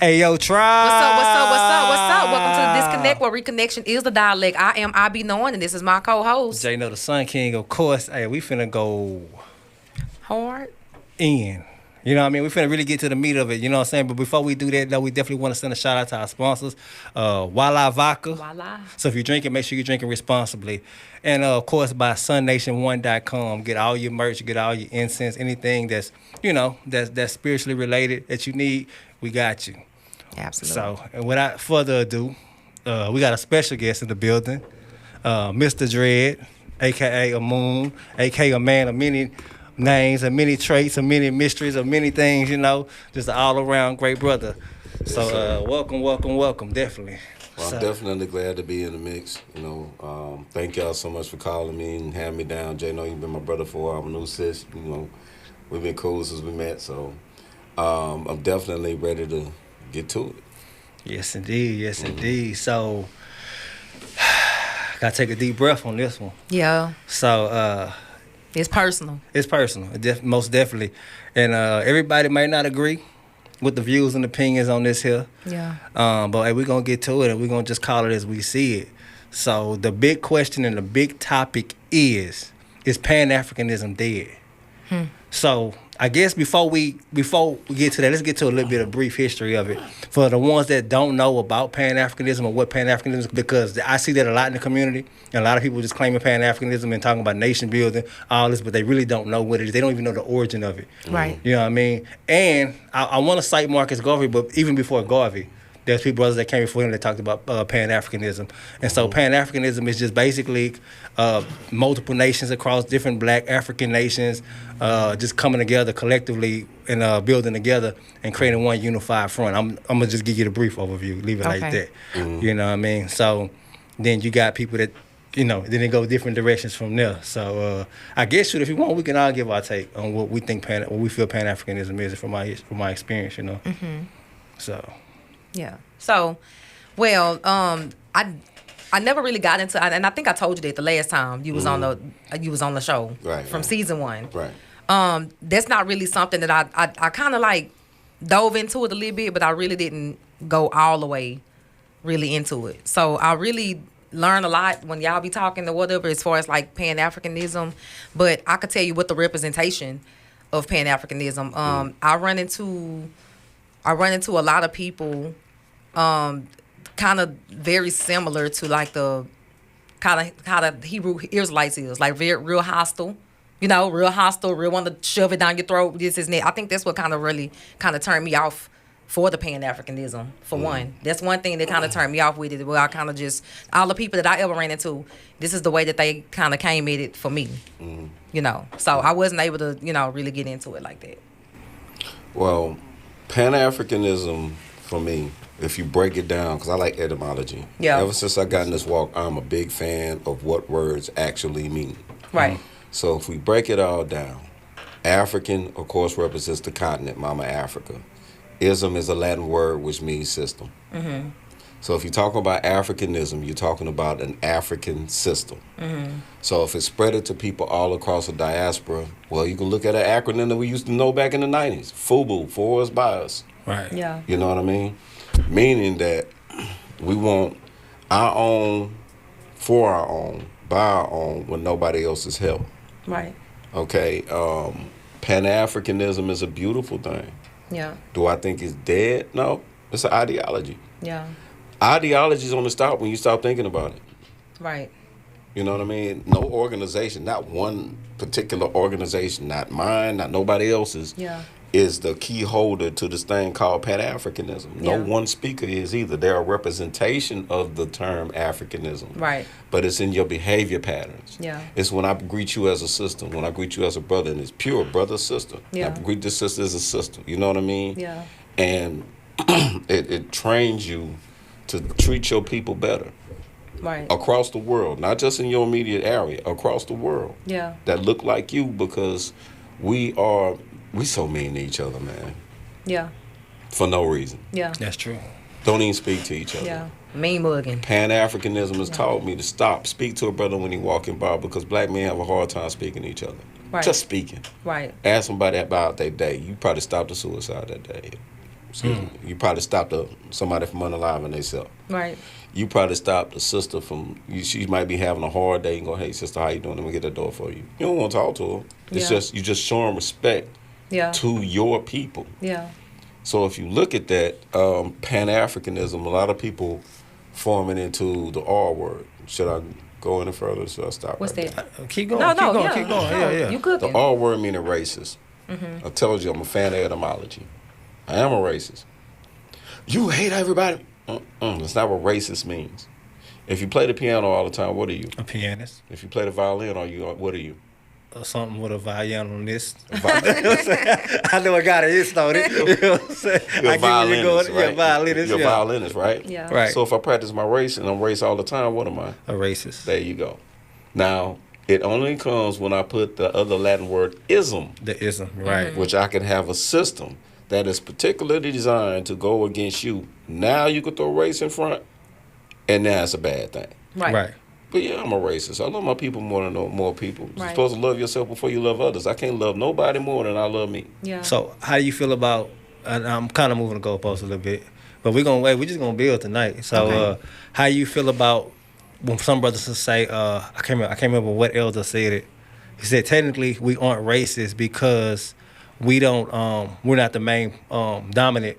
Hey, yo, tribe. What's up, what's up, what's up, what's up? Welcome to the Disconnect, where reconnection is the dialect. I am Eyebee knowing, and this is my co-host. Jay know the Sun King, of course. Hey, we finna go Hard. in. You know what I mean? We finna really get to the meat of it, you know what I'm saying? But before we do that, though, we definitely want to send a shout out to our sponsors, Wala Vodka. Voila. So if you're drinking, make sure you're drinking responsibly. And, of course, by sunnation1.com. Get all your merch, get all your incense, anything that's, you know, that's spiritually related that you need, we got you. Absolutely. So, and without further ado, we got a special guest in the building, Mistah Dred, a.k.a. a moon, a.k.a. a man of many names and many traits and many mysteries of many things, you know, just an all-around great brother. So, welcome, definitely. Well, I'm definitely glad to be in the mix. You know, thank y'all so much for calling me and having me down. Jay, know you've been my brother for a while. I'm a new sis. You know, we've been cool since we met. So, I'm definitely ready to get to it. Yes, indeed. So, gotta take a deep breath on this one. Yeah. So, It's personal. it's personal, most definitely. And everybody might not agree with the views and opinions on this here. Yeah. But hey, we're going to get to it, and we're going to just call it as we see it. So the big question and the big topic is Pan-Africanism dead? So I guess before we get to that, let's get to a little bit of brief history of it. For the ones that don't know about Pan-Africanism or what Pan-Africanism is, because I see that a lot in the community, and a lot of people just claiming Pan-Africanism and talking about nation building, all this, but they really don't know what it is. They don't even know the origin of it. Right. You know what I mean? And I want to cite Marcus Garvey, but even before Garvey, there's people brothers that came before him that talked about Pan-Africanism. And so Pan-Africanism is just basically multiple nations across different black African nations just coming together collectively and building together and creating one unified front. I'm going to just give you the brief overview, leave it like that. You know what I mean? So then you got people that, you know, then they go different directions from there. So I guess if you want, we can all give our take on what we think what we feel Pan-Africanism is from my experience, you know. So... Yeah. So, well, I never really got into, and I think I told you that the last time you was on the show, Right, from right. season 1. Right. That's not really something that I kind of like dove into it a little bit, but I really didn't go all the way really into it. So I really learn a lot when y'all be talking or whatever as far as like Pan-Africanism, but I could tell you what the representation of Pan-Africanism. I run into a lot of people kind of very similar to like the kind of Hebrew Israelites is, like real hostile, you know, real want to shove it down your throat, this is that. I think that's what kind of really kind of turned me off for the Pan-Africanism, for one. That's one thing that kind of turned me off with it. Well, I kind of just, all the people that I ever ran into, this is the way that they kind of came at it for me, you know. So I wasn't able to, you know, really get into it like that. Well, Pan-Africanism, for me, if you break it down, because I like etymology. Yeah. Ever since I got in this walk, I'm a big fan of what words actually mean. Right. So if we break it all down, African, of course, represents the continent, Mama Africa. Ism is a Latin word which means system. So if you're talking about Africanism, you're talking about an African system. So if it's spread it to people all across the diaspora, well, you can look at an acronym that we used to know back in the 90s. FUBU, for us, by us. Right. Yeah. You know what I mean? Meaning that we want our own, for our own, by our own, with nobody else's help. Right. Okay? Pan-Africanism is a beautiful thing. Yeah. Do I think it's dead? No. It's an ideology. Yeah. Ideology is on the stop when you stop thinking about it. Right. You know what I mean? No organization, not one particular organization, not mine, not nobody else's, Yeah. is the key holder to this thing called Pan-Africanism. No Yeah. one speaker is either. They're a representation of the term Africanism. Right. But it's in your behavior patterns. Yeah. It's when I greet you as a sister, when I greet you as a brother, and it's pure brother, sister. Yeah. I greet this sister as a sister. You know what I mean? Yeah. And it trains you to treat your people better Right. across the world, not just in your immediate area, across the world. Yeah. That look like you, because we so mean to each other, man. Yeah. For no reason. Yeah. That's true. Don't even speak to each other. Yeah. Mean mugging. Pan-Africanism has taught me to speak to a brother when he walking by, because black men have a hard time speaking to each other. Right. Just speaking. Right. Ask somebody about their day. You probably stopped a suicide that day. Excuse me. You probably stopped somebody from unaliving themselves. Right. You probably stopped a sister from, she might be having a hard day and go, hey, sister, how you doing? Let me get that door for you. You don't want to talk to her. It's just, you just showing respect to your people. Yeah. So if you look at that, Pan-Africanism, a lot of people forming into the R word. Should I go any further? Should I stop? What's right that? Keep going. Keep going. Yeah. You cooking. The R word meaning racist. I told you I'm a fan of etymology. I am a racist. You hate everybody. That's not what racist means. If you play the piano all the time, what are you? A pianist. If you play the violin, what are you? Something with a violinist. I know I got it started. You know what I'm saying? You're a violinist, right? You're a violinist. You're a violinist, right? Yeah. Right. So if I practice my race and I'm race all the time, what am I? A racist. There you go. Now, it only comes when I put the other Latin word ism. The ism, right. Which I can have a system that is particularly designed to go against you. Now you could throw race in front, and now it's a bad thing. Right. But yeah, I'm a racist. I love my people more than more people. You're Right. supposed to love yourself before you love others. I can't love nobody more than I love me. Yeah. So how do you feel about, and I'm kind of moving the goalposts a little bit, but we're just going to build tonight. So how you feel about when some brothers will say, I can't remember what elder said it. He said, technically, we aren't racist because we're not the main dominant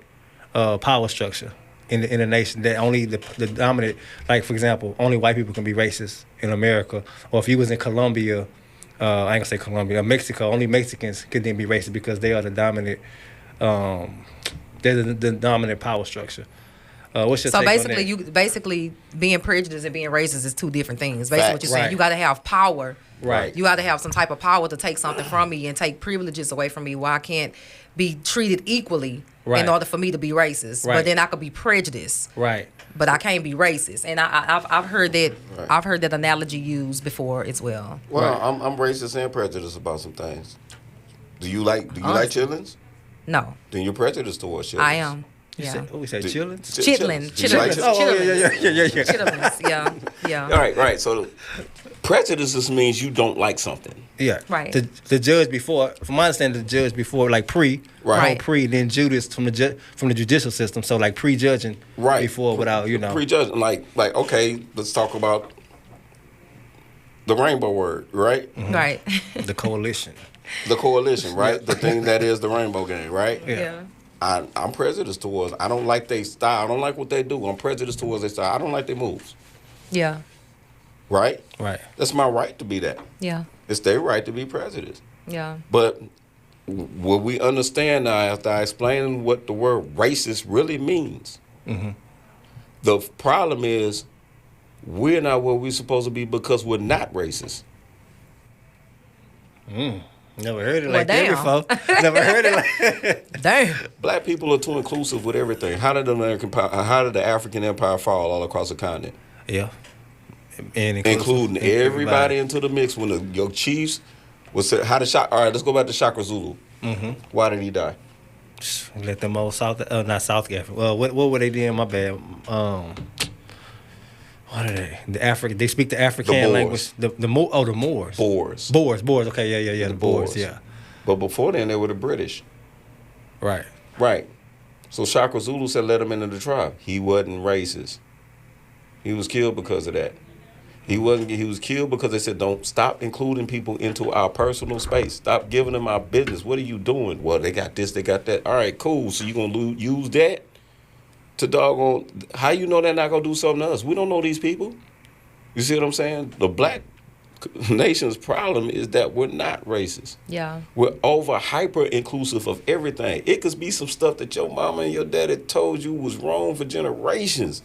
power structure in the nation. That only the dominant, like for example, only white people can be racist in America. Or if you was in Colombia, I ain't gonna say Colombia, Mexico, only Mexicans could then be racist because they are the dominant. They're the dominant power structure. What's your So take basically, on that? you basically being prejudiced and being racist is two different things. Basically, what you're saying, Right. you got to have power. Right. You got to have some type of power to take something from me and take privileges away from me. Where I can't be treated equally Right. in order for me to be racist. Right. But then I could be prejudiced. Right. But I can't be racist. And I've heard that Right. I've heard that analogy used before as well. Well, I'm racist and prejudiced about some things. Do you like chitlins? No, Then you're prejudiced towards chitlins. I am. You Yeah. said, what we say, chillin'? Chitlin. Do you like chitlins? Yeah. Chitlins. Yeah. Right. So prejudice means you don't like something. Yeah. Right. The judge before, from my understanding, the judge before, like Right. Right. pre, then Judas from the judicial system. So like prejudging Right. before without, you know. Prejudging, like okay, let's talk about the rainbow word, right? Right. The coalition. The coalition, right? The thing that is the rainbow game, right? Yeah. I'm prejudiced towards. I don't like their style. I don't like what they do. I'm prejudiced towards their style. I don't like their moves. Yeah. Right? Right. That's my right to be that. Yeah. It's their right to be prejudiced. Yeah. But what we understand now, after I explain what the word racist really means, the problem is we're not where we're supposed to be because we're not racist. Never heard it Well, like that damn. before. Never heard it like Damn. Black people are too inclusive with everything. How did the African Empire fall all across the continent? Yeah. And Including everybody into the mix. When your chiefs was said, all right, let's go back to Shaka Zulu. Why did he die? Let them old South, not South Africa. Well, what were they doing? My bad. What are they? They speak the African language. The Moors. Boers. Okay, yeah. The Boers. Yeah. But before then, they were the British. Right. Right. So Shaka Zulu said, let him into the tribe. He wasn't racist. He was killed because of that. He was killed because they said, don't stop including people into our personal space. Stop giving them our business. What are you doing? Well, they got this, they got that. All right, cool. So you going to use that to doggone, how you know they're not going to do something to us? We don't know these people. You see what I'm saying? The black nation's problem is that we're not racist. Yeah. We're over hyper inclusive of everything. It could be some stuff that your mama and your daddy told you was wrong for generations.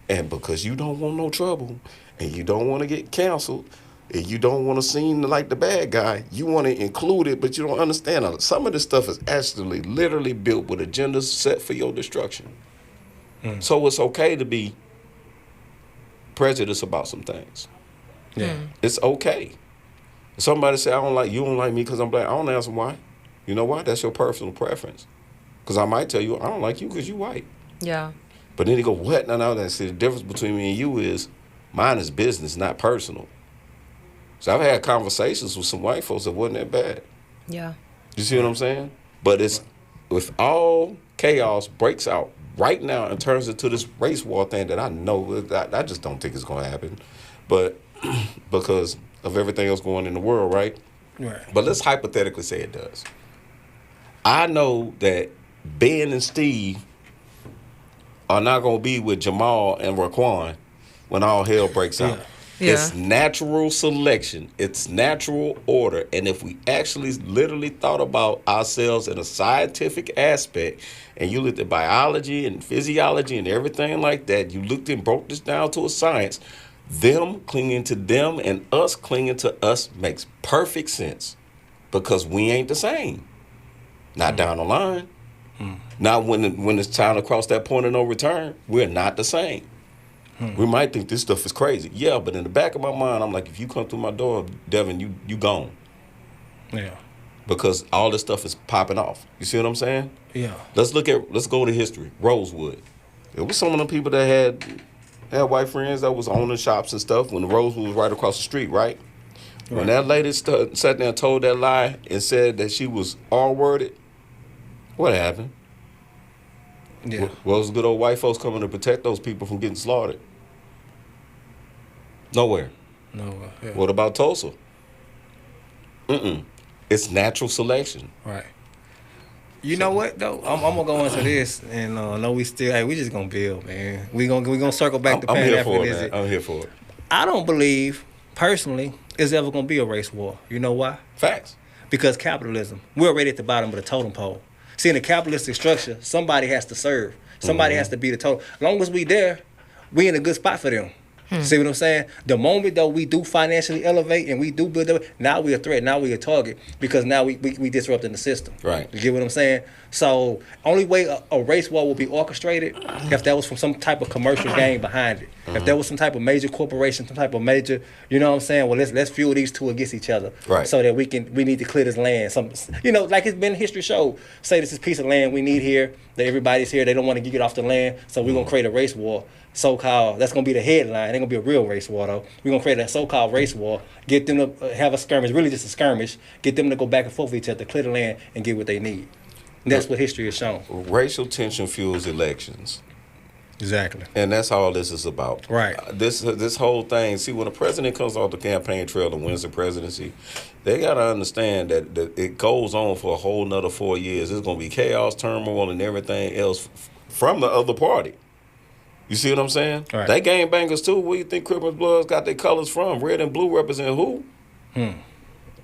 And because you don't want no trouble and you don't want to get canceled and you don't want to seem like the bad guy, you want to include it, but you don't understand. Some of this stuff is actually literally built with agendas set for your destruction. So it's okay to be prejudiced about some things. Yeah. It's okay. If somebody say, you don't like me because I'm black, I don't answer why. You know why? That's your personal preference. Because I might tell you, I don't like you because you white. Yeah. But then you go, what? No, that's the difference between me and you is mine is business, not personal. So I've had conversations with some white folks that wasn't that bad. Yeah. You see what I'm saying? But it's with all chaos breaks out right now and turns into this race war thing that I know I just don't think it's going to happen, but because of everything else going in the world, right? Right. But let's hypothetically say it does. I know that Ben and Steve are not going to be with Jamal and Raquan when all hell breaks out. Yeah. It's natural selection. It's natural order. And if we actually literally thought about ourselves in a scientific aspect, and you looked at biology and physiology and everything like that, you looked and broke this down to a science, them clinging to them and us clinging to us makes perfect sense, because we ain't the same. Not down the line. Not when it's time to cross that point of no return. We're not the same. We might think this stuff is crazy. Yeah, but in the back of my mind, I'm like, if you come through my door, Devin, you gone. Yeah. Because all this stuff is popping off. You see what I'm saying? Yeah. Let's go to history. Rosewood. It was some of the people that had white friends that was owning shops and stuff when the Rosewood was right across the street, right? When that lady sat there and told that lie and said that she was R-worded, what happened? Yeah. Well, those good old white folks coming to protect those people from getting slaughtered. Nowhere. No. Yeah. What about Tulsa? It's natural selection. Right. You know what though? I'm gonna go into this, and no, we just gonna build, man. We gonna circle back to Pan-Africanism. I'm here for it. I don't believe personally it's ever gonna be a race war. You know why? Facts. Because capitalism. We're already at the bottom of the totem pole. See, in the capitalistic structure, somebody has to serve. Somebody has to be the total. As long as we there, we in a good spot for them. See what I'm saying? The moment though we do financially elevate and we do build up, now we a threat. Now we a target, because now we disrupting the system. Right. You get what I'm saying? So only way a race war will be orchestrated if there was from some type of commercial gain behind it. If there was some type of major corporation, some type of major, you know what I'm saying? Well, let's fuel these two against each other, right? So that we need to clear this land. Some, like it's been history showed. Say this is a piece of land we need here. That everybody's here. They don't want to get off the land, so we're gonna create a race war. So-called, that's gonna be the headline. It ain't gonna be a real race war though. We're gonna create a so-called race war, get them to have a skirmish, really just a skirmish, get them to go back and forth with each other, clear the land, and get what they need. And that's what history has shown. Racial tension fuels elections. Exactly. And that's all this is about. Right. This whole thing, see, when a president comes off the campaign trail and wins the presidency, they got to understand that it goes on for a whole nother 4 years. There's going to be chaos, turmoil, and everything else from the other party. You see what I'm saying? Right. They gangbangers too. Where you think Crippin' Bloods got their colors from? Red and blue represent who?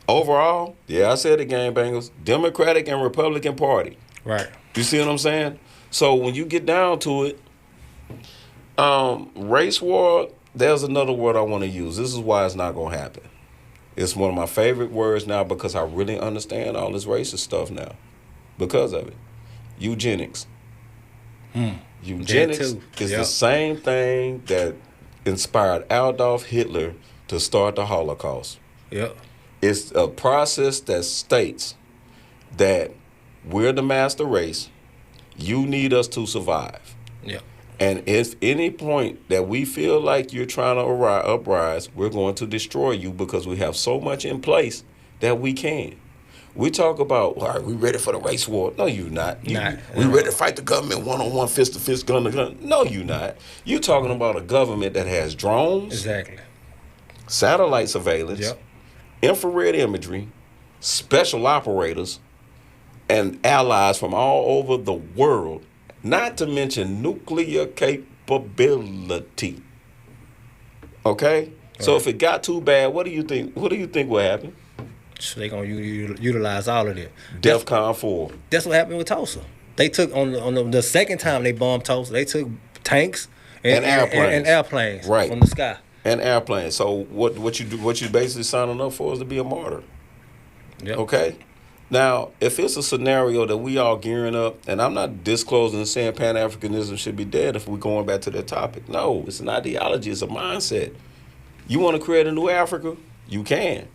Overall, yeah, I said the gangbangers. Democratic and Republican Party. Right. You see what I'm saying? So when you get down to it, race war, there's another word I want to use. This is why it's not going to happen. It's one of my favorite words now because I really understand all this racist stuff now because of it. Eugenics. Eugenics is the same thing that inspired Adolf Hitler to start the Holocaust. Yep. It's a process that states that we're the master race. You need us to survive. Yep. And if any point that we feel like you're trying to uprise, we're going to destroy you because we have so much in place that we can. We talk about, all right, we ready for the race war. No, you're not. We ready to fight the government one-on-one, fist-to-fist, gun-to-gun. No, you're not. You're talking about a government that has drones, Exactly. satellite surveillance, infrared imagery, special operators, and allies from all over the world, not to mention nuclear capability. Okay? So if it got too bad, what do you think will happen? So they're going to utilize all of that. DEFCON 4. That's what happened with Tulsa. They took, on the second time they bombed Tulsa, they took tanks and airplanes. And airplanes from the sky. And airplanes. So what you basically signing up for is to be a martyr. Yep. Okay? Now, if it's a scenario that we all gearing up, and I'm not disclosing and saying Pan-Africanism should be dead if we're going back to that topic. No, it's an ideology. It's a mindset. You want to create a new Africa? You can.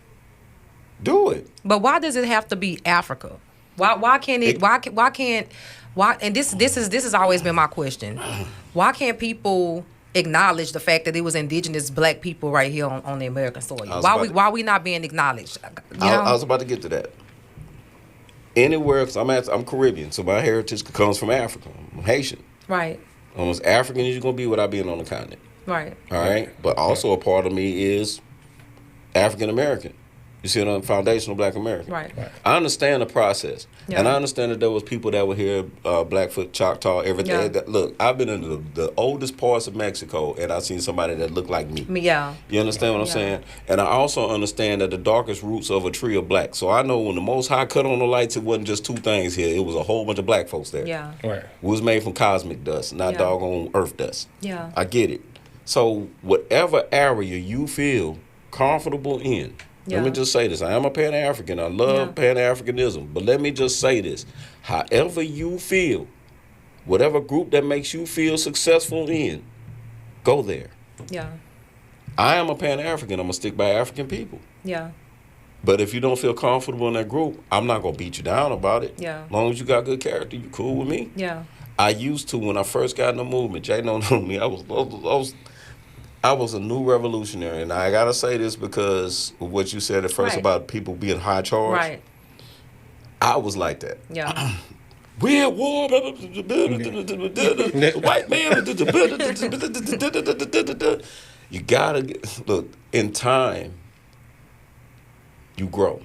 Do it. But why does it have to be Africa? Why can't it? And this has always been my question. Why can't people acknowledge the fact that it was indigenous black people right here on the American soil? Why we not being acknowledged? I was about to get to that. anywhere, because I'm Caribbean, so my heritage comes from Africa. I'm Haitian. Right. I'm as African as you're going to be without being on the continent. Right. All right? But also a part of me is African American. You see, I'm foundational Black American. Right. I understand the process. Yeah. And I understand that there was people that were here, Blackfoot, Choctaw, everything. Yeah. That, look, I've been in the oldest parts of Mexico, and I've seen somebody that looked like me. Yeah. You understand what I'm saying? And I also understand that the darkest roots of a tree are black. So I know when the Most High cut on the lights, it wasn't just two things here. It was a whole bunch of black folks there. Yeah. Right. We was made from cosmic dust, not doggone earth dust. Yeah. I get it. So whatever area you feel comfortable in, let me just say this. I am a Pan-African. I love Pan-Africanism. But let me just say this. However you feel, whatever group that makes you feel successful in, go there. Yeah. I am a Pan-African. I'm going to stick by African people. Yeah. But if you don't feel comfortable in that group, I'm not going to beat you down about it. Yeah. As long as you got good character, you cool with me. Yeah. I used to, when I first got in the movement, Jay don't know me, I was a new revolutionary, and I gotta say this because of what you said at first about people being high charge. Right. I was like that. Yeah. We at war. White man. You gotta look. In time, you grow.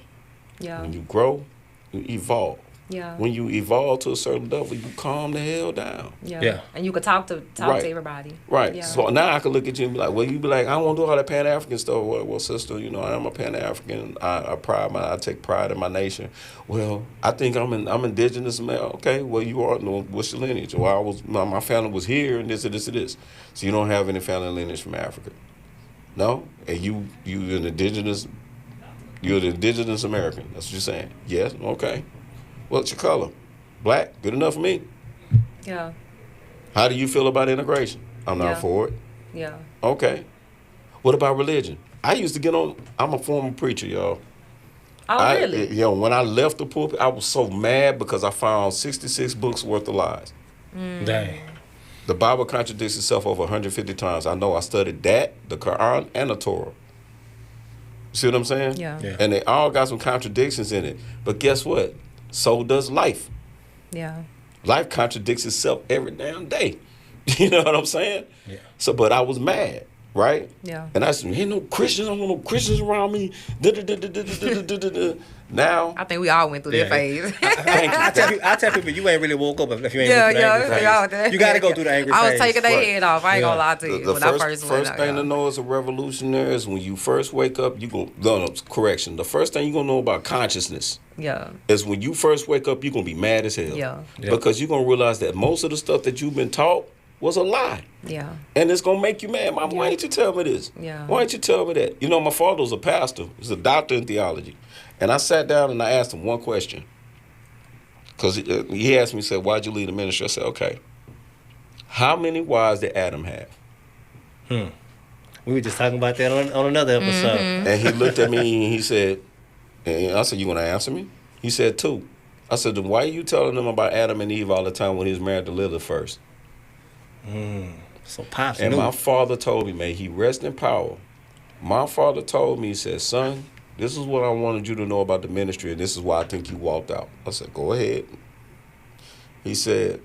Yeah. When you grow, you evolve. Yeah. When you evolve to a certain level, you calm the hell down. Yeah. And you could talk to everybody. Right. Yeah. So now I can look at you and be like, well, you be like, I don't want to do all that Pan-African stuff. Well, sister, you know, I am a Pan-African. I take pride in my nation. Well, I think I'm indigenous male. Okay, well, you are. No, what's your lineage? Well, my family was here and this and this and this. So you don't have any family lineage from Africa. No? And you an indigenous, you're an indigenous American. That's what you're saying. Yes? Okay. What's your color? Black. Good enough for me. Yeah. How do you feel about integration? I'm not for it. Yeah. Okay. What about religion? I used to get on. I'm a former preacher, y'all. Oh, really? When I left the pulpit, I was so mad because I found 66 books worth of lies. Dang. The Bible contradicts itself over 150 times. I know I studied that, the Quran, and the Torah. See what I'm saying? Yeah. And they all got some contradictions in it. But guess what? So does life. Yeah. Life contradicts itself every damn day. You know what I'm saying? Yeah. So, but I was mad, right? Yeah. And I said, ain't no Christians, I don't want no Christians around me. Now, I think we all went through that phase. I tell people you ain't really woke up if you ain't went through the angry phase. You got to go through the angry phase. I was taking their head off. I ain't gonna lie to you. The when I first thing to know as a revolutionary is when you first wake up, correction. The first thing you're going to know about consciousness is when you first wake up, you're going to be mad as hell. Yeah. Because you're going to realize that most of the stuff that you've been taught was a lie. Yeah. And it's going to make you mad. Mom, why didn't you tell me this? Yeah. Why didn't you tell me that? You know, my father was a pastor. He was a doctor in theology. And I sat down and I asked him one question. Because he asked me, he said, why'd you leave the ministry? I said, okay. How many wives did Adam have? We were just talking about that on another episode. Mm-hmm. And he looked at me and he said, and I said, you going to answer me? He said, 2. I said, then why are you telling them about Adam and Eve all the time when he was married to Lilith first? So Pops And knew. my father told me, may he rest in power. My father told me, he said, son, this is what I wanted you to know about the ministry, and this is why I think you walked out. I said, go ahead. He said,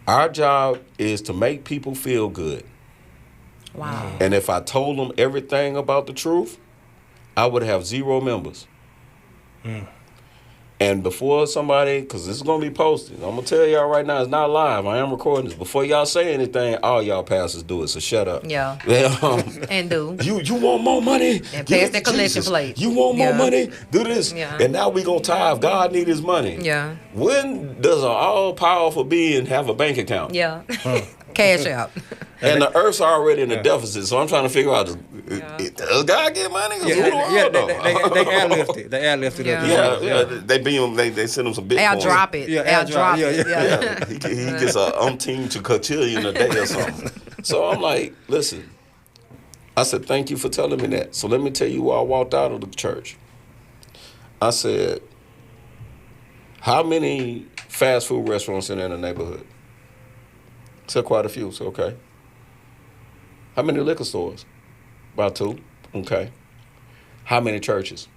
our job is to make people feel good. Wow. And if I told them everything about the truth, I would have 0 members. And before somebody, because this is going to be posted, I'm going to tell y'all right now, it's not live. I am recording this. Before y'all say anything, all y'all pastors do it, so shut up. Yeah. And do. You want more money? And pass the collection plate. You want more money? Do this. Yeah. And now we going to tithe. God need his money. Yeah. When does an all-powerful being have a bank account? Yeah. Cash out. And the earth's already in the deficit, so I'm trying to figure out, does God get money? They airlifted. They airlifted. They send him some Bitcoin. Airdrop it. Airdrop it. Yeah. He gets a umpteen to cotillion a day or something. So I'm like, listen, I said, thank you for telling me that. So let me tell you why I walked out of the church. I said, how many fast food restaurants in the neighborhood? I said, quite a few. So, okay. How many liquor stores? About 2. Okay. How many churches?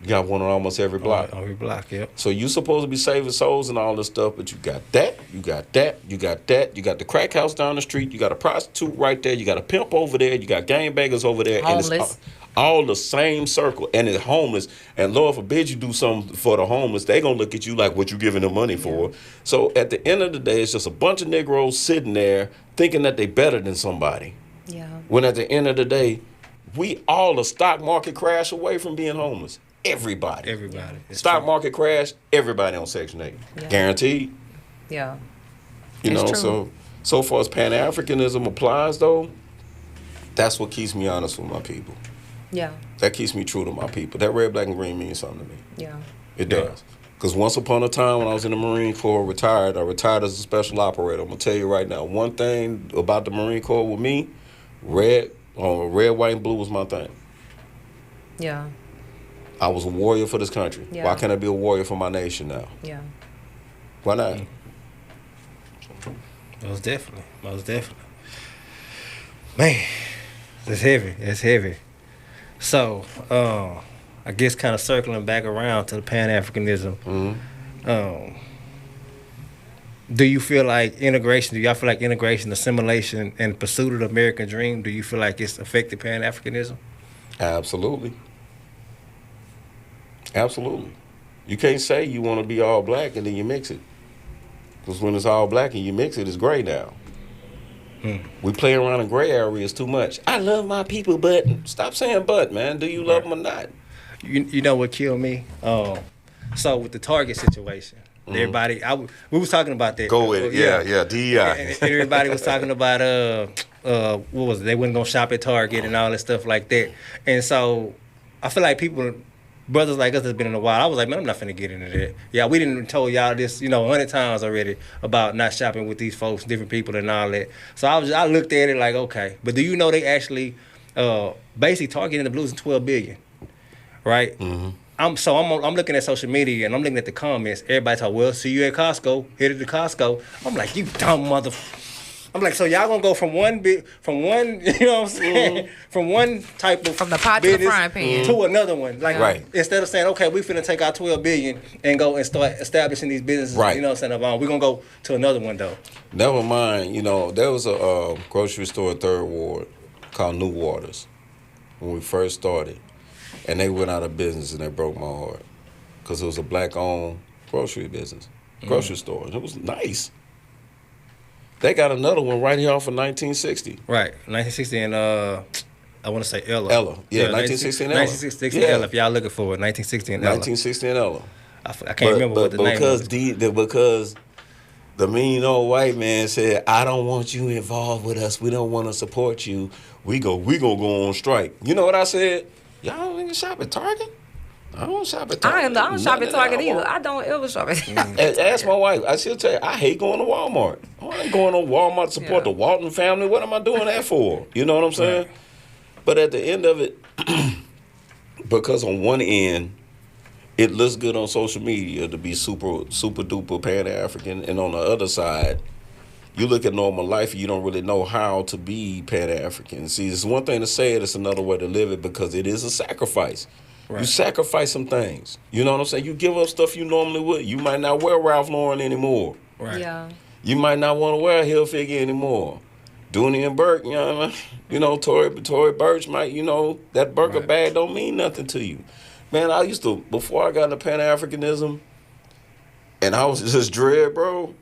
You got one on almost every block. Every block, yep. So you supposed to be saving souls and all this stuff, but you got that, you got that, you got that. You got the crack house down the street. You got a prostitute right there. You got a pimp over there. You got gangbangers over there. Homeless. And it's all the same circle. And it's homeless. And Lord forbid you do something for the homeless. They going to look at you like what you giving them money for. So at the end of the day, it's just a bunch of Negroes sitting there thinking that they better than somebody. Yeah. When at the end of the day, we all a stock market crash away from being homeless. Everybody. Stock market crash, everybody on Section 8. Yeah. Guaranteed. Yeah. You It's know, true. so far as Pan-Africanism applies, though, that's what keeps me honest with my people. Yeah. That keeps me true to my people. That red, black, and green means something to me. Yeah. It does. Because once upon a time when I was in the Marine Corps, I retired as a special operator. I'm going to tell you right now, one thing about the Marine Corps with me, red, white, and blue was my thing. Yeah. I was a warrior for this country. Yeah. Why can't I be a warrior for my nation now? Yeah. Why not? Most definitely. Man, that's heavy. So, I guess kind of circling back around to the Pan-Africanism. Do you feel like integration, do y'all feel like integration, assimilation, and pursuit of the American dream, do you feel like it's affected Pan-Africanism? Absolutely. You can't say you want to be all black and then you mix it. Because when it's all black and you mix it, it's gray now. We play around in gray areas too much. I love my people, but stop saying but, man. Do you love them or not? You know what killed me? So with the Target situation, everybody, we was talking about that. Go with it. Yeah, DEI. And everybody was talking about what was it? They wasn't gonna shop at Target and all that stuff like that. And so I feel like brothers like us that's been in a while, I was like, man, I'm not finna get into that. Yeah, we didn't told y'all this, 100 times already about not shopping with these folks, different people and all that. So I looked at it like, okay. But do you know they actually basically Target in the blues in $12 billion, right? I'm looking at social media and I'm looking at the comments. Everybody talk, well, see you at Costco, headed to Costco. I'm like, you dumb mother. I'm like, so y'all gonna go from one, you know what I'm saying? From one type of From the pot to the frying pan. to another one. Like, Right. Instead of saying, okay, we finna take our $12 billion and go and start establishing these businesses, Right. you know what I'm saying? We're gonna go to another one though. Never mind, there was a grocery store in Third Ward called New Waters when we first started. And they went out of business and they broke my heart. Because it was a black-owned grocery business, grocery store. And it was nice. They got another one right here off of 1960. Right, 1960 and I want to say Ella. Yeah, 1960 and Ella. 1960 Yeah. and Ella, if y'all looking for it, 1960 and Ella. 1960 and Ella. I can't remember what the name was. Because the mean old white man said, I don't want you involved with us. We don't want to support you. We gonna go on strike. You know what I said? Y'all ain't shop at Target? I don't shop at Target. I don't shop at Target either. I don't ever shop at Target. Ask my wife. I still tell you, I hate going to Walmart. I ain't going to Walmart to support the Walton family. What am I doing that for? You know what I'm saying? Right. But at the end of it, because on one end, it looks good on social media to be super duper Pan-African, and on the other side, you look at normal life and you don't really know how to be Pan-African. See, it's one thing to say it, it's another way to live it, because it is a sacrifice. Right. You sacrifice some things. You know what I'm saying? You give up stuff you normally would. You might not wear Ralph Lauren anymore. Right. Yeah. You might not want to wear a Hilfiger anymore. Dooney and Burke, you know what I mean? Tory Burch might, that burger bag don't mean nothing to you. Man, I used to, before I got into Pan-Africanism, and I was just Dred, bro,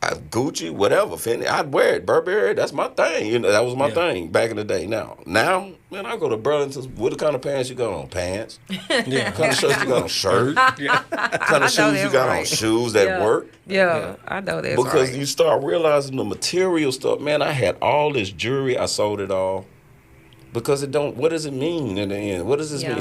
Gucci, whatever, Fendi, I'd wear it. Burberry, that's my thing. That was my thing back in the day. Now, man, I go to Burlington's. What kind of pants you got on? Pants. Yeah. What kind of shirts you got on? Shirt. Yeah. What kind of shoes you got on? Shoes that work. Yeah, I know that's because you start realizing the material stuff. Man, I had all this jewelry. I sold it all. Because what does it mean in the end? What does this mean?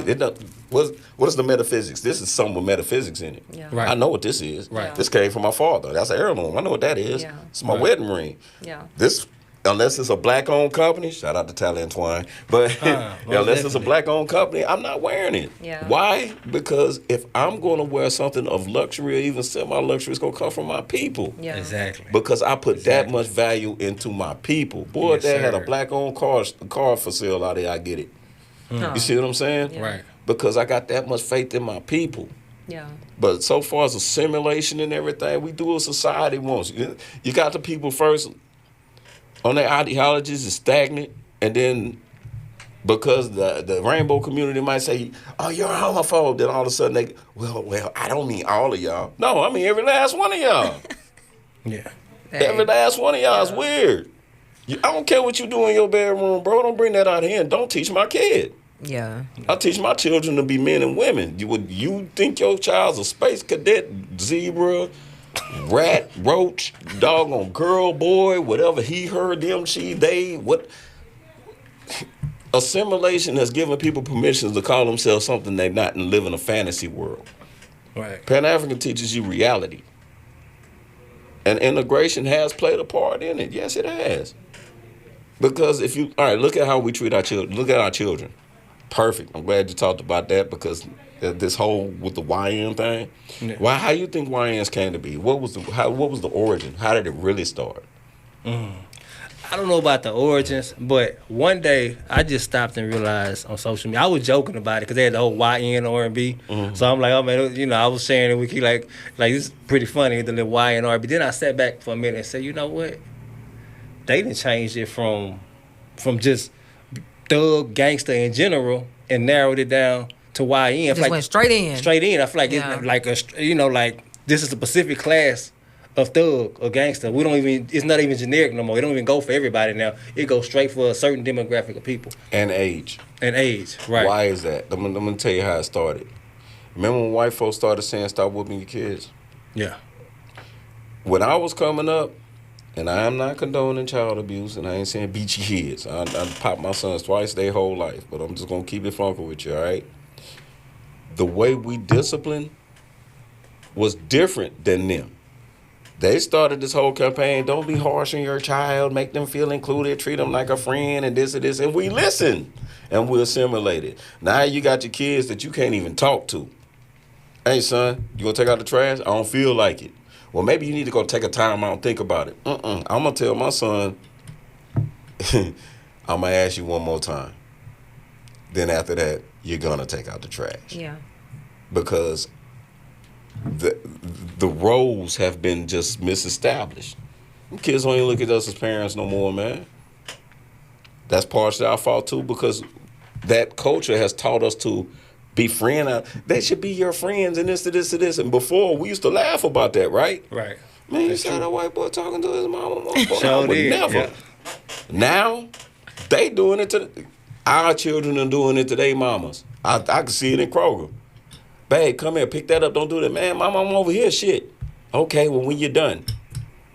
What is the metaphysics? This is some with metaphysics in it. Yeah. Right. I know what this is. Right. This came from my father. That's an heirloom. I know what that is. Yeah. It's my wedding ring. Yeah. This, unless it's a black-owned company, shout out to Tally and Twine, but unless it's a black-owned company, I'm not wearing it. Yeah. Why? Because if I'm going to wear something of luxury or even semi-luxury, it's going to come from my people. Yeah. Exactly. Because I put that much value into my people. Boy, if they had a black-owned car for sale out there, I get it. You see what I'm saying? Yeah. Right. because I got that much faith in my people. Yeah. But so far as assimilation and everything, we do what society wants. You got the people first on their ideologies is stagnant, and then because the rainbow community might say, oh, you're a homophobe, then all of a sudden they, well, I don't mean all of y'all. No, I mean every last one of y'all. Yeah. Every last one of y'all is weird. I don't care what you do in your bedroom, bro. Don't bring that out here and don't teach my kid. Yeah. I teach my children to be men and women. You think your child's a space cadet, zebra, rat, roach, doggone girl, boy, whatever he, her, them, she, they, what? Assimilation has given people permissions to call themselves something they're not and live in a fantasy world. Right. Pan-African teaches you reality. And integration has played a part in it. Yes, it has. Because look at how we treat our children. Look at our children. Perfect. I'm glad you talked about that because this whole with the YN thing. Yeah. How you think YNs came to be? What was the origin? How did it really start? I don't know about the origins, but one day I just stopped and realized on social media. I was joking about it because they had the whole YN R&B. So I'm like, oh man, I was sharing it with you like this is pretty funny, the little YN R&B. Then I sat back for a minute and said, you know what? They didn't change it from just thug gangster in general and narrowed it down to YN. Just went straight in. Straight in. I feel like it's like this is a specific class of thug or gangster. It's not even generic no more. It don't even go for everybody now. It goes straight for a certain demographic of people. And age. Right. Why is that? I'm gonna tell you how it started. Remember when white folks started saying stop whooping your kids? Yeah. When I was coming up, and I am not condoning child abuse, and I ain't saying beat your kids. I popped my sons twice their whole life, but I'm just gonna keep it funky with you, all right? The way we discipline was different than them. They started this whole campaign, don't be harsh on your child, make them feel included, treat them like a friend, and this and this, and we listen, and we assimilated. Now you got your kids that you can't even talk to. Hey, son, you gonna take out the trash? I don't feel like it. Well, maybe you need to go take a time out and think about it. I'm gonna tell my son, I'm gonna ask you one more time. Then after that, you're gonna take out the trash. Yeah. Because the roles have been just misestablished. Them kids don't even look at us as parents no more, man. That's partially our fault too, because that culture has taught us to be friend. They should be your friends and this to this to this. And before we used to laugh about that, right? Right. Man, you saw that white boy talking to his mama. Sure did. Never. Yeah. Now they doing it to our children are doing it to their mamas. I can see it in Kroger. Babe, come here, pick that up. Don't do that. Man, my mama over here, shit. Okay, well, when you're done.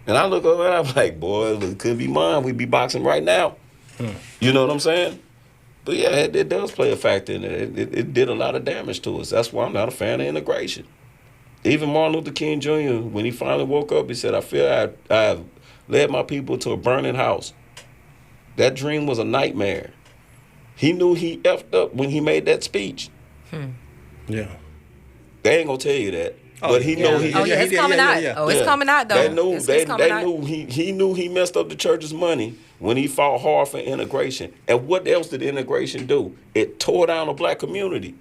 And I look over and I'm like, boy, it could be mine. We'd be boxing right now. You know what I'm saying? But yeah, it does play a factor in it. It did a lot of damage to us. That's why I'm not a fan of integration. Even Martin Luther King Jr., when he finally woke up, he said, I feel I have led my people to a burning house. That dream was a nightmare. He knew he effed up when he made that speech. Yeah. They ain't gonna tell you that. But he know he. Oh yeah, it's coming out. Oh, it's coming out though. They knew he knew he messed up the church's money when he fought hard for integration. And what else did integration do? It tore down the black community.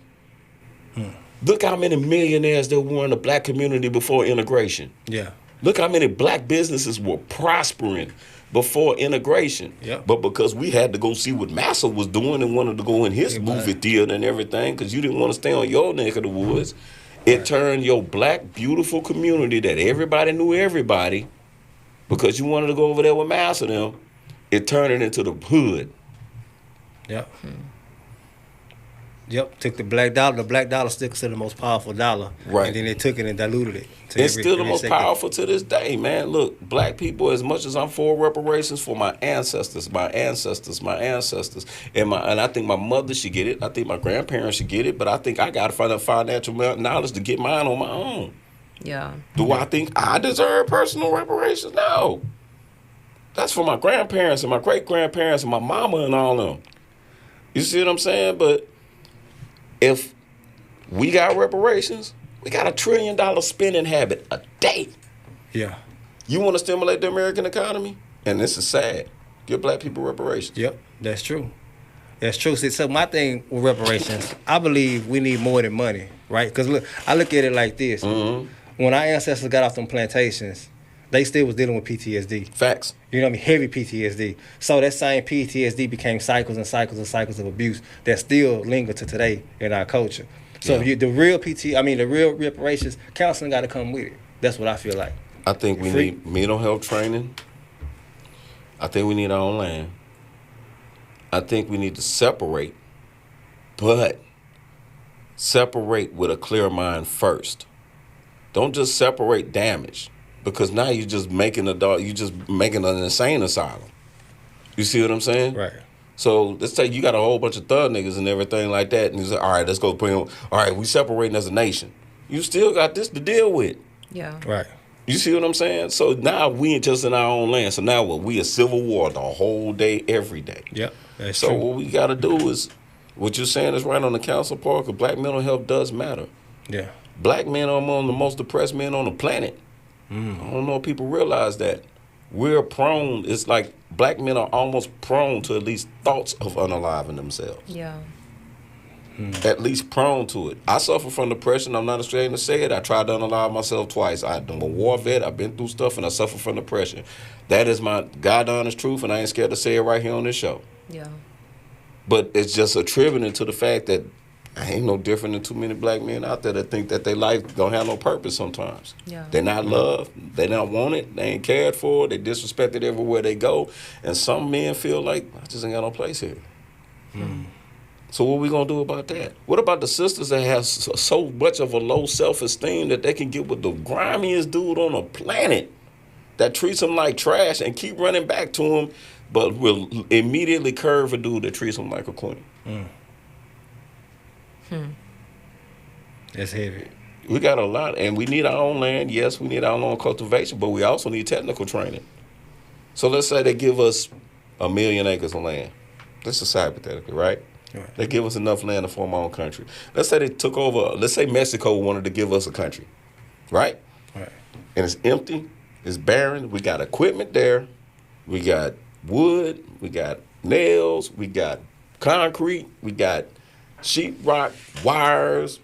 Look how many millionaires there were in the black community before integration. Yeah. Look how many black businesses were prospering before integration. Yep. But because we had to go see what Massa was doing and wanted to go in his movie theater and everything, because you didn't want to stay on your neck of the woods, it turned your black, beautiful community that everybody knew everybody, because you wanted to go over there with Massa and them, it turned it into the hood. Yep. Yep, took the black dollar. The black dollar still considered the most powerful dollar. Right. And then they took it and diluted it. It's still the most powerful to this day, man. Look, black people, as much as I'm for reparations for my ancestors, and I think my mother should get it. I think my grandparents should get it. But I think I got to find out financial knowledge to get mine on my own. Yeah. Do I think I deserve personal reparations? No. That's for my grandparents and my great-grandparents and my mama and all of them. You see what I'm saying? But if we got reparations, we got $1 trillion spending habit a day. Yeah. You want to stimulate the American economy? And this is sad. Give black people reparations. Yep, that's true. That's true. See, so my thing with reparations, I believe we need more than money, right? Because look, I look at it like this. When our ancestors got off them plantations, they still was dealing with PTSD. Facts. You know what I mean? Heavy PTSD. So that same PTSD became cycles and cycles and cycles of abuse that still linger to today in our culture. So the real the real reparations, counseling got to come with it. That's what I feel like. I think we need mental health training. I think we need our own land. I think we need to separate, but separate with a clear mind first. Don't just separate damage, because now you're just making an insane asylum. You see what I'm saying? Right. So let's say you got a whole bunch of thug niggas and everything like that, and you say, all right, let's go bring them. All right, we separating as a nation. You still got this to deal with. Yeah. Right. You see what I'm saying? So now we ain't just in our own land. So now what? We a civil war the whole day, every day. Yep. That's so true. What we got to do is, what you're saying is right on the council part, because black mental health does matter. Yeah. Black men are among the most depressed men on the planet. I don't know if people realize that. We're prone, it's like black men are almost prone to at least thoughts of unaliving themselves. Yeah. At least prone to it. I suffer from depression. I'm not ashamed to say it. I tried to unalive myself twice. I'm a war vet. I've been through stuff, and I suffer from depression. That is my God honest truth, and I ain't scared to say it right here on this show. Yeah. But it's just attributed to the fact that I ain't no different than too many black men out there that think that their life don't have no purpose sometimes. Yeah. They're not loved. They don't want it. They ain't cared for. They disrespected everywhere they go. And some men feel like, I just ain't got no place here. So what we going to do about that? What about the sisters that have so much of a low self-esteem that they can get with the grimiest dude on the planet that treats them like trash and keep running back to him, but will immediately curve a dude that treats them like a queen? That's heavy. We got a lot, and we need our own land. Yes, we need our own cultivation, but we also need technical training. So let's say they give us 1 million acres of land. This is hypothetically, right? Right. They give us enough land to form our own country. Let's say they took over, let's say Mexico wanted to give us a country, right? Right. And it's empty, it's barren, we got equipment there, we got wood, we got nails, we got concrete, we got sheetrock, wires,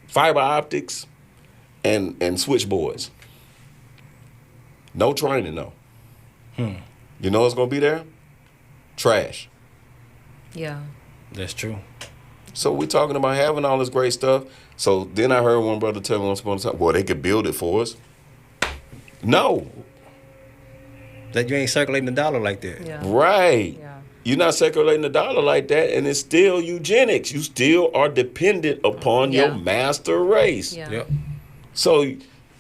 fiber optics, and switchboards. No training, though. You know what's going to be there? Trash. Yeah. That's true. So we talking about having all this great stuff. So then I heard one brother tell me once upon a time, well, they could build it for us. No. That you ain't circulating the dollar like that. Yeah. Right. Yeah. You're not circulating the dollar like that, and it's still eugenics. You still are dependent upon your master race. Yeah. Yep. So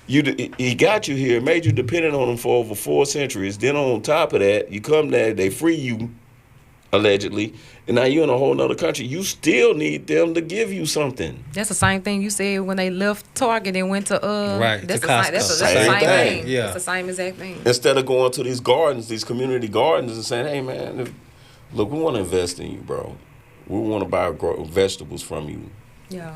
he got you here, made you dependent on him for over 4 centuries. Then on top of that, you come there, they free you, allegedly, and now you're in a whole nother country. You still need them to give you something. That's the same thing you said when they left Target and went to right, That's to the Costco. same. That's the Same same thing. thing. Yeah. It's the same exact thing. Instead of going to these gardens, these community gardens, and saying, hey, man, look, we want to invest in you, bro. We want to buy vegetables from you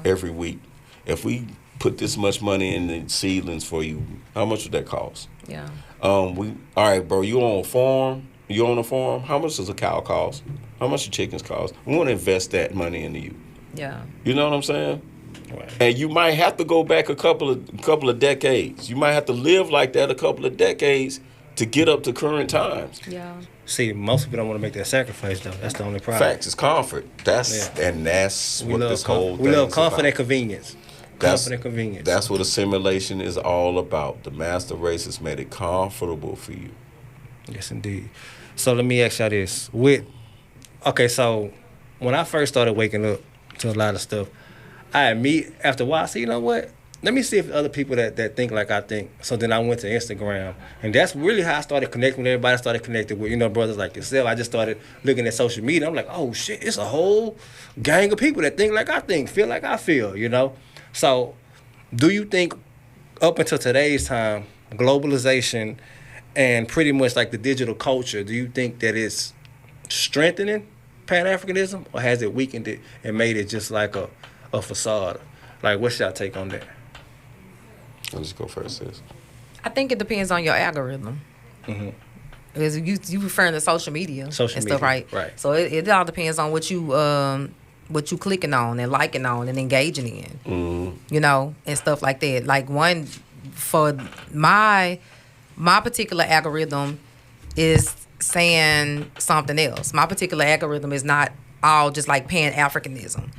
every week. If we put this much money in the seedlings for you, how much would that cost? Yeah. All right, bro, you on a farm? You own a farm? How much does a cow cost? How much do chickens cost? We want to invest that money into you. Yeah. You know what I'm saying? Right. And you might have to go back a couple of decades. You might have to live like that a couple of decades to get up to current times. Yeah. See, most people don't want to make that sacrifice, though. That's the only problem. Facts, it's comfort. That's what this whole thing we love is comfort about. and convenience. Comfort and convenience. That's what assimilation is all about. The master race has made it comfortable for you. Yes, indeed. So let me ask y'all this. So when I first started waking up to a lot of stuff, after a while, I said, you know what? Let me see if other people that think like I think. So then I went to Instagram. And that's really how I started connecting with everybody. I started connecting with, brothers like yourself. I just started looking at social media. I'm like, oh, shit, it's a whole gang of people that think like I think, feel like I feel, So do you think up until today's time, globalization and pretty much like the digital culture, do you think that it's strengthening Pan-Africanism, or has it weakened it and made it just like a facade? Like, what's your take on that? I'll just go first, sis. I think it depends on your algorithm. Mm-hmm. Because you referring to social media and stuff, media, right? right. So it all depends on what you clicking on and liking on and engaging in, you know, and stuff like that. Like one for my particular algorithm is saying something else. My particular algorithm is not all just like Pan-Africanism.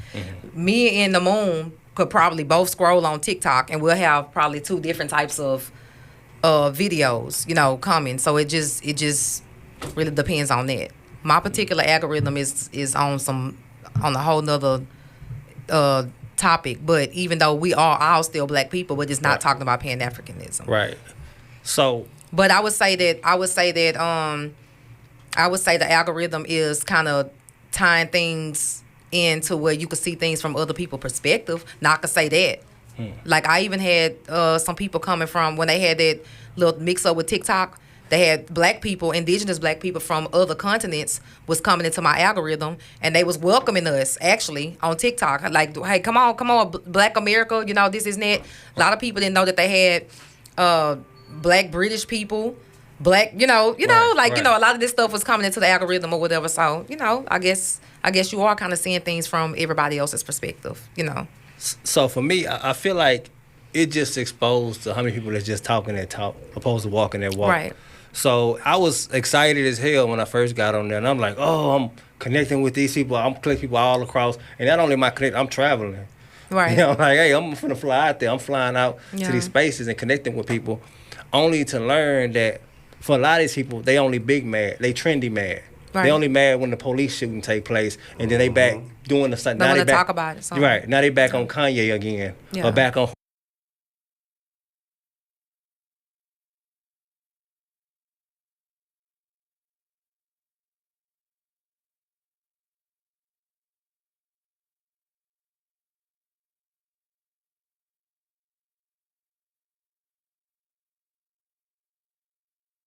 Me and the Moon could probably both scroll on TikTok and we'll have probably 2 different types of videos, you know, coming. So it just really depends on that. My particular algorithm is on a whole nother topic, but even though we are all still black people, but it's not talking about Pan-Africanism. Right. So, but I would say that the algorithm is kind of tying things into where you can see things from other people's perspective. Now I could say that. Like I even had some people coming from when they had that little mix up with TikTok. They had black people, indigenous black people from other continents was coming into my algorithm, and they was welcoming us actually on TikTok. Like, hey, come on, Black America, you know, this is that. A lot of people didn't know that they had black British people, black, you know, you know, a lot of this stuff was coming into the algorithm or whatever. So, you know, I guess you are kind of seeing things from everybody else's perspective, you know. So for me, I feel like it just exposed to how many people that's just talking that talk opposed to walking that walk. Right. So I was excited as hell when I first got on there, and I'm like, oh, I'm connecting with these people. I'm connecting people all across, and not only am I connecting, I'm traveling. Right. You know, like, hey, I'm finna fly out there. I'm flying out to these spaces and connecting with people, only to learn that for a lot of these people, they only big mad, they trendy mad. Right. They only mad when the police shooting take place, and then they back doing the stuff. Now they talk about it. Right. Now they back on Kanye again, or back on